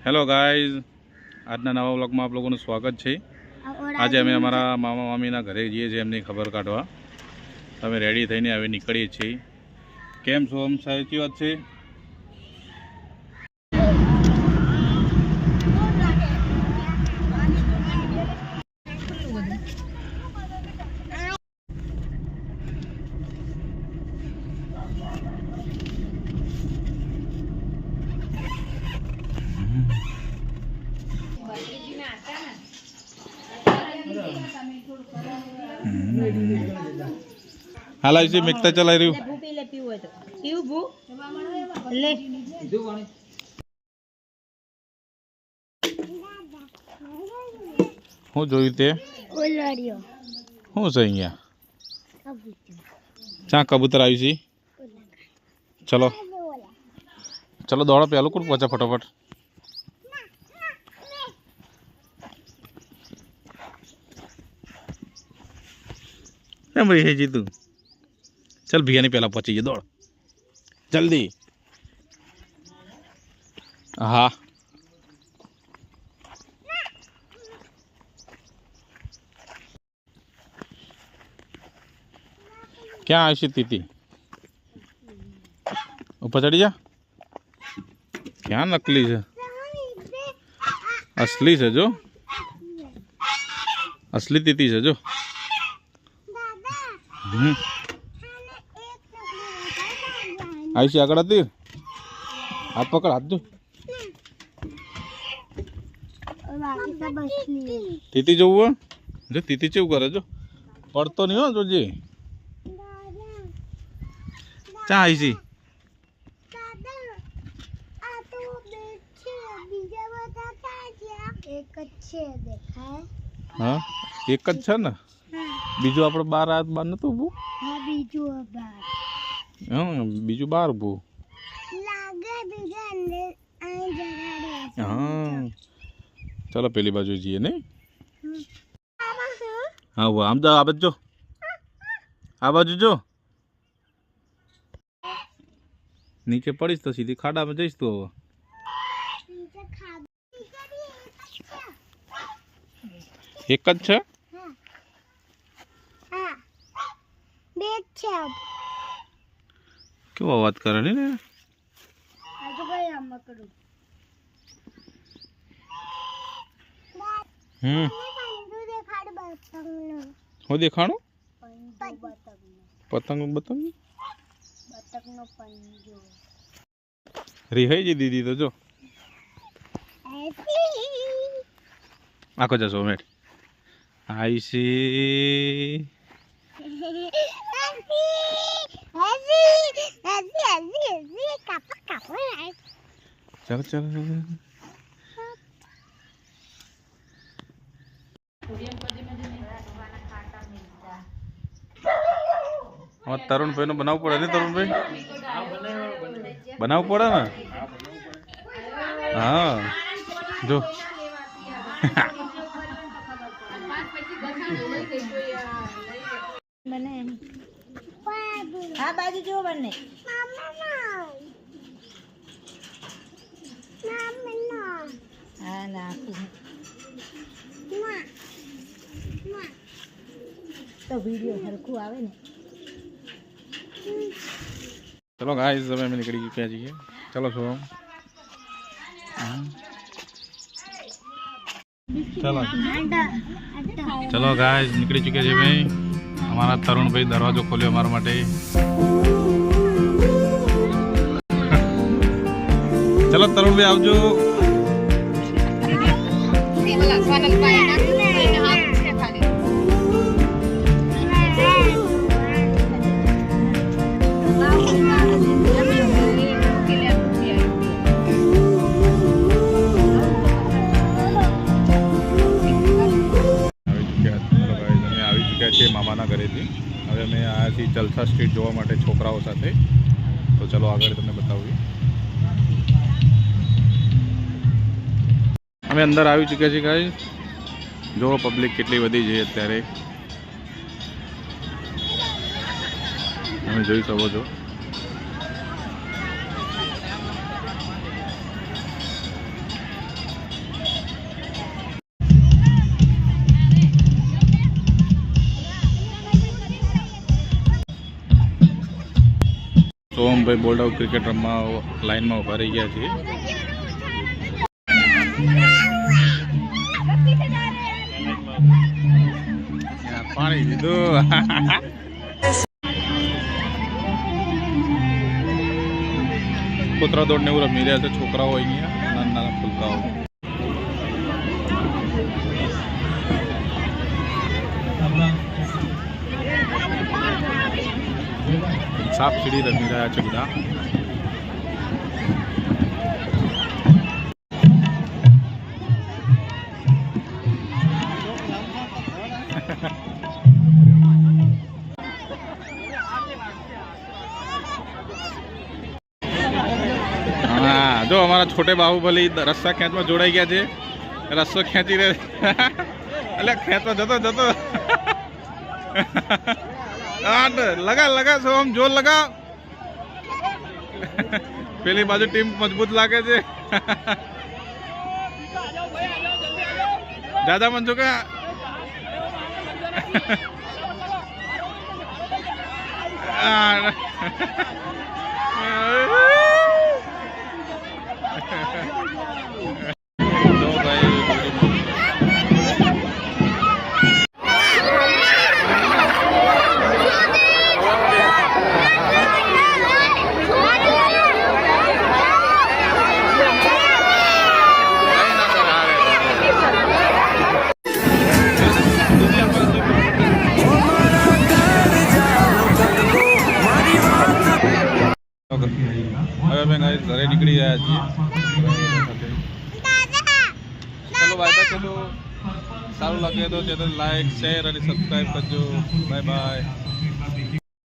Hello guys, आज नवा vlog में आप लोगों स्वागत है। आज अमे अमरा मामा मामी घरे जीए छे एमनी खबर काढवा। तमे रेडी थईने हवे निकळीए छीए। केम छो? हम साચी वात छे। हाल ऐसे मिक्ता चला रही हूँ जो हूँ सही चा कबूतर आई सी। चलो चलो दौड़ा पे आलो कुछ पहुंचा फटाफट। भाई है जी तू चल भैया ने पहला पहुंची दौड़ जल्दी। हाँ क्या आई तीती ऊपर चढ़ी जा। क्या नकली है असली से जो असली तीती से जो आयशी आगळ आती हाथ पकड़ हाथ दो। तीती जो हुआ जो तीती चेव करे जो पड़तो नहीं हो जो जी चा आयशी। हाँ एक अच्छा ना बीजू आप बार रात बार न तो बीजू बार बो हाँ चलो पहली बाजू जी नहीं। हाँ वो हम जा आबाज जो आबाजू जो नीचे पड़ीस तो सीधी खाड़ा में जईस तो एक अच्छा क्यों बात कर रहे हैं? हो देखाणो पतंग बतंग री है जी दीदी तो जो आको जसो मेट आई सी चलो चलो तरुण भाई बनाव पड़े नहीं तरुण भाई बनाव पड़े ना। हाँ जो हाँ बाजू जो बनने हाँ ना तो वीडियो हरकू आवे ने। चलो गाइस समय में निकली क्या चाहिए चलो सो चलो चलो गाइस निकली चुके हैं भाई। हमारा तरुण भाई दरवाजो खोलियो हमारा माटे। चलो तरुण भाई आवजो। मामाना घरे थी हवे अमे आया थी जलसा स्ट्रीट जोवा माटे छोकराओ साथे। तो चलो आगे तमने बताऊँ। अमे अंदर आ चुक्या छे गाइस। जो पब्लिक केटली वधी है अत्यारे તમે જોઈ શકો છો। સોમભાઈ બોલ્ડ ક્રિકેટ રમવા લાઈનમાં ઊભા રહી ગયા છે. પાણી દીધું. કૂતરા દોડને એવું રમી રહ્યા છે છોકરાઓ અહીંયા, નાના નાના ફૂલકાઓ. સાપ સીડી રમી રહ્યા છે બધા. હા જો અમારા છોટે બાહુબલી રસ્સા ખેંચમાં જોડાઈ ગયા છે. રસ્સો ખેંચી રહે એટલે ખેંચતો જતો જતો. લગા લગા સો આમ જોર લગા. પેલી બાજુ ટીમ મજબૂત લાગે છે. દાદા મંજુ કા હવે અમે ઘરે નીકળી રહ્યા છીએ. ચલો બાય બાય. ચલો સારું લાગે તો ચેનલ લાઈક શેર અને સબસ્ક્રાઈબ કરજો. Bye bye.